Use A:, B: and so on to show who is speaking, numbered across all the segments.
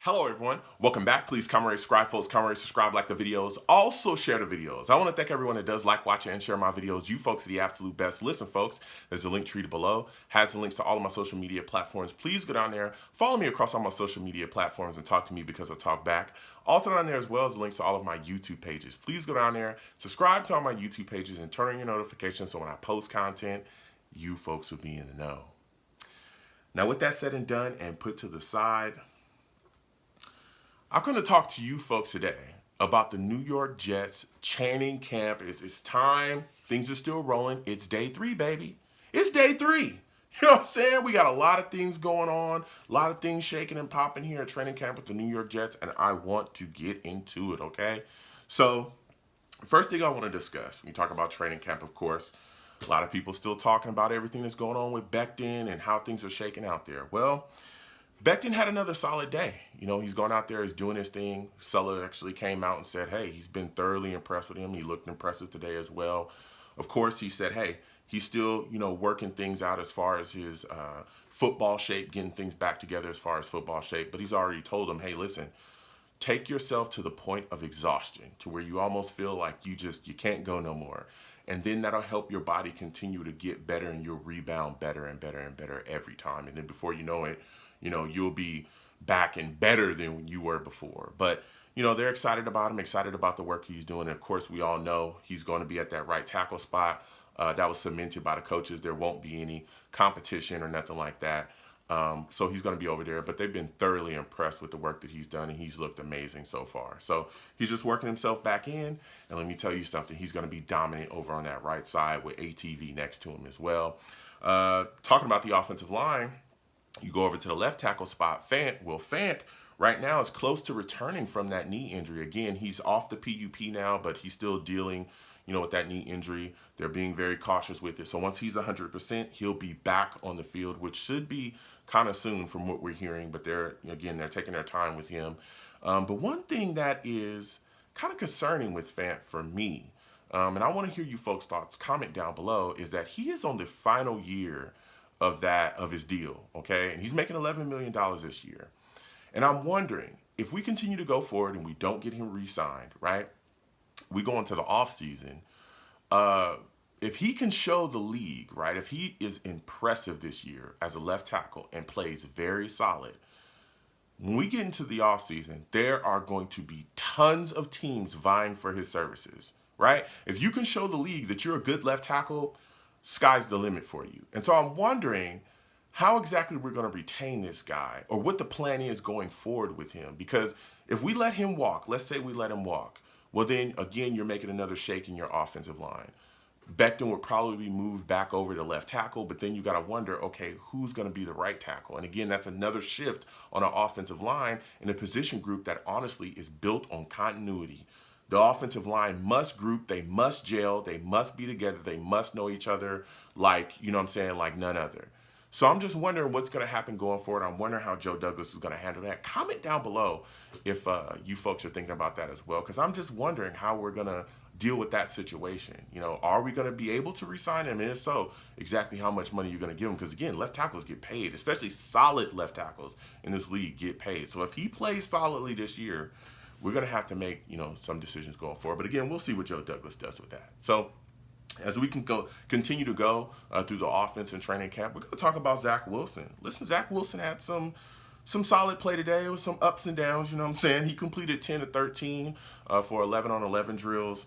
A: Hello everyone, welcome back. Please comment, rate, subscribe, folks. Comment, rate, subscribe, like the videos. Also share the videos. I want to thank everyone that does like, watch, and share my videos. You folks are the absolute best. Listen folks, there's a link tree below. Has the links to all of my social media platforms. Please go down there, follow me across all my social media platforms and talk to me because I talk back. Also down there as well as links to all of my YouTube pages. Please go down there, subscribe to all my YouTube pages and turn on your notifications so when I post content, you folks will be in the know. Now with that said and done and put to the side, I'm going to talk to you folks today about the New York Jets training camp. It's time. Things are still rolling. It's day 3, baby. It's day 3. You know what I'm saying? We got a lot of things going on, a lot of things shaking and popping here at training camp with the New York Jets, and I want to get into it, okay? So, first thing I want to discuss, when you talk about training camp, of course, a lot of people still talking about everything that's going on with Becton and how things are shaking out there. Well, Becton had another solid day. You know, he's going out there, he's doing his thing. Sulla actually came out and said, hey, he's been thoroughly impressed with him. He looked impressive today as well. Of course, he said, hey, he's still, working things out as far as his football shape, getting things back together as far as football shape. But he's already told him, hey, listen, take yourself to the point of exhaustion to where you almost feel like you can't go no more. And then that'll help your body continue to get better and you'll rebound better and better and better every time. And then before you know it, you'll be back and better than you were before. But, they're excited about him, excited about the work he's doing. And of course, we all know he's going to be at that right tackle spot. That was cemented by the coaches. There won't be any competition or nothing like that. So he's going to be over there. But they've been thoroughly impressed with the work that he's done, and he's looked amazing so far. So he's just working himself back in. And let me tell you something. He's going to be dominant over on that right side with ATV next to him as well. Talking about the offensive line, you go over to the left tackle spot, Fant. Well, Fant right now is close to returning from that knee injury. Again, he's off the PUP now, but he's still dealing, with that knee injury. They're being very cautious with it. So once he's 100%, he'll be back on the field, which should be kind of soon from what we're hearing. But they're taking their time with him. But one thing that is kind of concerning with Fant for me, and I want to hear you folks' thoughts, comment down below, is that he is on the final year of his deal, okay? And he's making $11 million this year. And I'm wondering, if we continue to go forward and we don't get him re-signed, right? We go into the offseason. If he can show the league, right, if he is impressive this year as a left tackle and plays very solid, when we get into the offseason, there are going to be tons of teams vying for his services, right? If you can show the league that you're a good left tackle, sky's the limit for you. And so I'm wondering how exactly we're going to retain this guy or what the plan is going forward with him. Because if we let him walk, let's say we let him walk, well then, again, you're making another shake in your offensive line. Becton would probably be moved back over to left tackle, but then you got to wonder, okay, who's going to be the right tackle? And again, that's another shift on our offensive line in a position group that honestly is built on continuity. The offensive line must group, they must gel, they must be together, they must know each other like, like none other. So I'm just wondering what's going to happen going forward. I'm wondering how Joe Douglas is going to handle that. Comment down below if you folks are thinking about that as well, because I'm just wondering how we're going to deal with that situation. Are we going to be able to re-sign him? And if so, exactly how much money you're going to give him? Because again, left tackles get paid, especially solid left tackles in this league get paid. So if he plays solidly this year, we're going to have to make, some decisions going forward. But again, we'll see what Joe Douglas does with that. So as we can continue to go through the offense and training camp, we're going to talk about Zach Wilson. Listen, Zach Wilson had some solid play today. It was some ups and downs, you know what I'm saying? He completed 10 to 13 for 11 on 11 drills.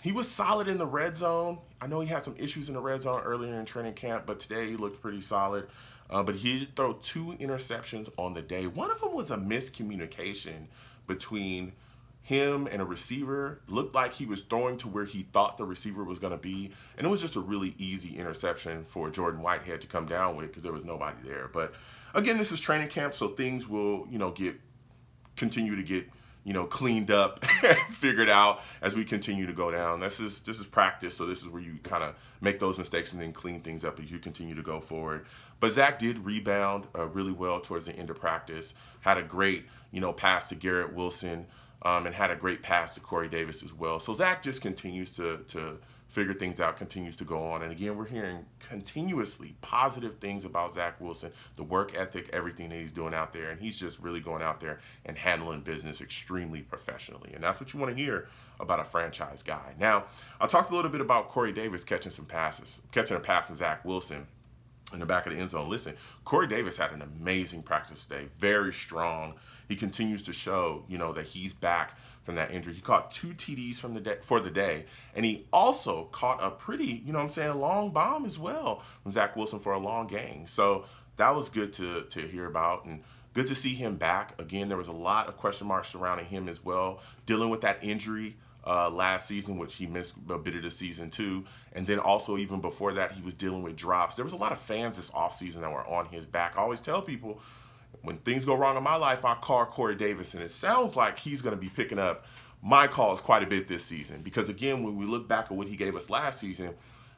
A: He was solid in the red zone. I know he had some issues in the red zone earlier in training camp, but today he looked pretty solid. But he did throw 2 interceptions on the day. One of them was a miscommunication between him and a receiver. Looked like he was throwing to where he thought the receiver was going to be. And it was just a really easy interception for Jordan Whitehead to come down with because there was nobody there. But again, this is training camp, so things will, continue to get, cleaned up and figured out as we continue to go down. This is practice, so this is where you kind of make those mistakes and then clean things up as you continue to go forward. But Zach did rebound really well towards the end of practice. Had a great, pass to Garrett Wilson and had a great pass to Corey Davis as well. So Zach just continues to figure things out, continues to go on. And again, we're hearing continuously positive things about Zach Wilson, the work ethic, everything that he's doing out there. And he's just really going out there and handling business extremely professionally. And that's what you want to hear about a franchise guy. Now, I talked a little bit about Corey Davis catching a pass from Zach Wilson in the back of the end zone. Listen, Corey Davis had an amazing practice today, very strong. He continues to show, that he's back from that injury. He caught 2 TDs for the day, and he also caught a pretty, long bomb as well from Zach Wilson for a long gain. So that was good to hear about, and good to see him back. Again, there was a lot of question marks surrounding him as well, dealing with that injury last season, which he missed a bit of the season too. And then also even before that, he was dealing with drops. There was a lot of fans this offseason that were on his back. I always tell people, when things go wrong in my life, I call Corey Davis, and it sounds like he's going to be picking up my calls quite a bit this season. Because again, when we look back at what he gave us last season,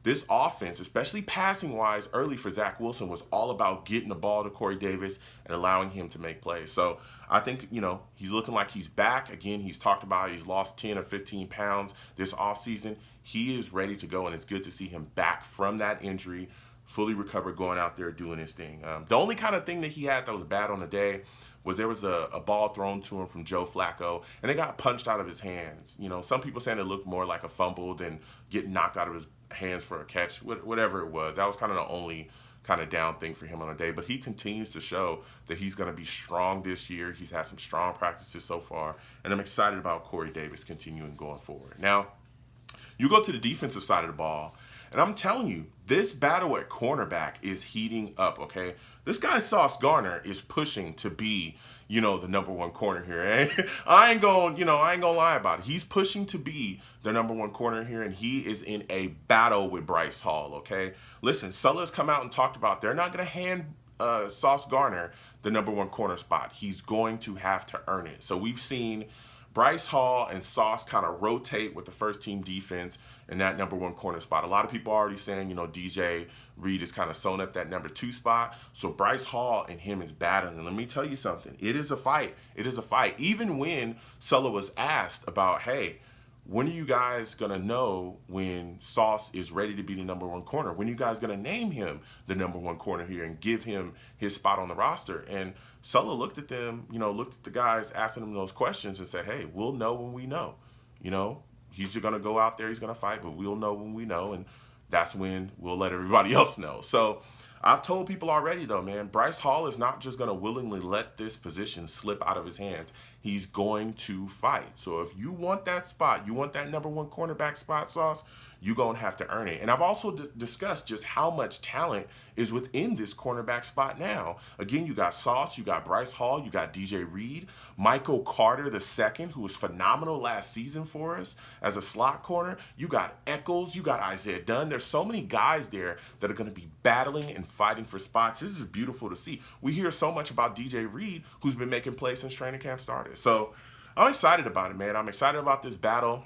A: this offense, especially passing-wise, early for Zach Wilson, was all about getting the ball to Corey Davis and allowing him to make plays. So I think, he's looking like he's back. Again, he's talked about he's lost 10 or 15 pounds this offseason. He is ready to go, and it's good to see him back from that injury, fully recovered, going out there doing his thing. The only kind of thing that he had that was bad on the day was there was a ball thrown to him from Joe Flacco, and it got punched out of his hands. Some people saying it looked more like a fumble than getting knocked out of his hands for a catch, whatever it was. That was kind of the only kind of down thing for him on the day. But he continues to show that he's going to be strong this year. He's had some strong practices so far, and I'm excited about Corey Davis continuing going forward. Now, you go to the defensive side of the ball, and I'm telling you, this battle at cornerback is heating up, okay? This guy, Sauce Gardner, is pushing to be, the number 1 corner here. Eh? I ain't gonna lie about it. He's pushing to be the number 1 corner here, and he is in a battle with Bryce Hall, okay? Listen, Sulla's come out and talked about they're not gonna hand Sauce Gardner the number 1 corner spot. He's going to have to earn it. So we've seen Bryce Hall and Sauce kind of rotate with the first team defense in that number 1 corner spot. A lot of people are already saying, DJ Reed is kind of sewn up that number 2 spot. So Bryce Hall and him is battling. And let me tell you something. It is a fight. It is a fight. Even when Sulla was asked about, hey, when are you guys going to know when Sauce is ready to be the number 1 corner? When are you guys going to name him the number 1 corner here and give him his spot on the roster? And Sulla looked at them, looked at the guys asking them those questions and said, hey, we'll know when we know. He's just going to go out there, he's going to fight, but we'll know when we know, and that's when we'll let everybody else know. So I've told people already, though, man, Bryce Hall is not just going to willingly let this position slip out of his hands. He's going to fight. So if you want that spot, you want that number 1 cornerback spot, Sauce, you're going to have to earn it. And I've also discussed just how much talent is within this cornerback spot now. Again, you got Sauce, you got Bryce Hall, you got DJ Reed, Michael Carter II, who was phenomenal last season for us as a slot corner. You got Eccles, you got Isaiah Dunn. There's so many guys there that are going to be battling and fighting for spots. This is beautiful to see. We hear so much about DJ Reed, who's been making plays since training camp started. So I'm excited about it, man. I'm excited about this battle.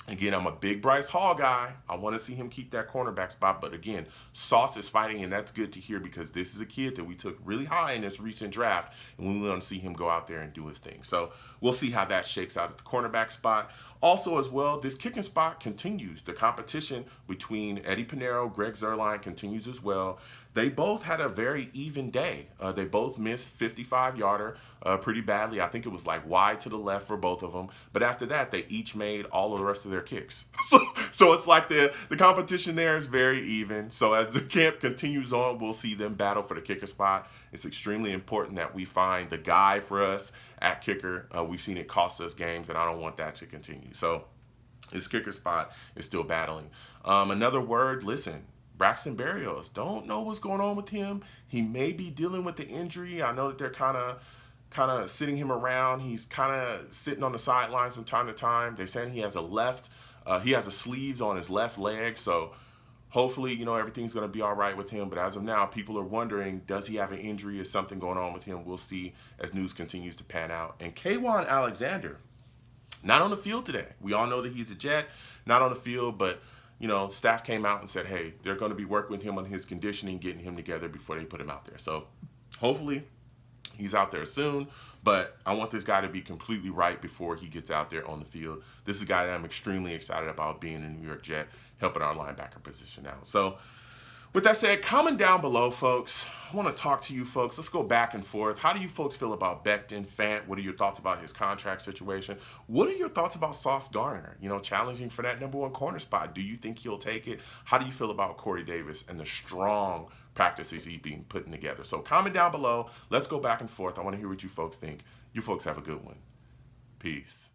A: Again, I'm a big Bryce Hall guy. I want to see him keep that cornerback spot. But again, Sauce is fighting, and that's good to hear because this is a kid that we took really high in this recent draft, and we want to see him go out there and do his thing. So we'll see how that shakes out at the cornerback spot. Also, as well, this kicking spot continues. The competition between Eddie Pinheiro, Greg Zuerlein continues as well. They both had a very even day. They both missed 55-yarder pretty badly. I think it was like wide to the left for both of them. But after that, they each made all of the rest of their kicks. So it's like the competition there is very even. So as the camp continues on, we'll see them battle for the kicker spot. It's extremely important that we find the guy for us at kicker. We've seen it cost us games, and I don't want that to continue. So his kicker spot is still battling. Another word, listen. Braxton Berrios, don't know what's going on with him. He may be dealing with the injury. I know that they're kind of sitting him around. He's kind of sitting on the sidelines from time to time. They're saying he has a sleeve on his left leg. So hopefully, everything's going to be all right with him. But as of now, people are wondering, does he have an injury? Is something going on with him? We'll see as news continues to pan out. And K'Waun Alexander, not on the field today. We all know that he's a Jet, not on the field, but staff came out and said, hey, they're going to be working with him on his conditioning, getting him together before they put him out there. So hopefully he's out there soon. But I want this guy to be completely right before he gets out there on the field. This is a guy that I'm extremely excited about being a New York Jet, helping our linebacker position out. So with that said, comment down below, folks. I want to talk to you folks. Let's go back and forth. How do you folks feel about Becton, Fant? What are your thoughts about his contract situation? What are your thoughts about Sauce Gardner? You know, challenging for that #1 corner spot. Do you think he'll take it? How do you feel about Corey Davis and the strong practices he's being putting together? So comment down below. Let's go back and forth. I want to hear what you folks think. You folks have a good one. Peace.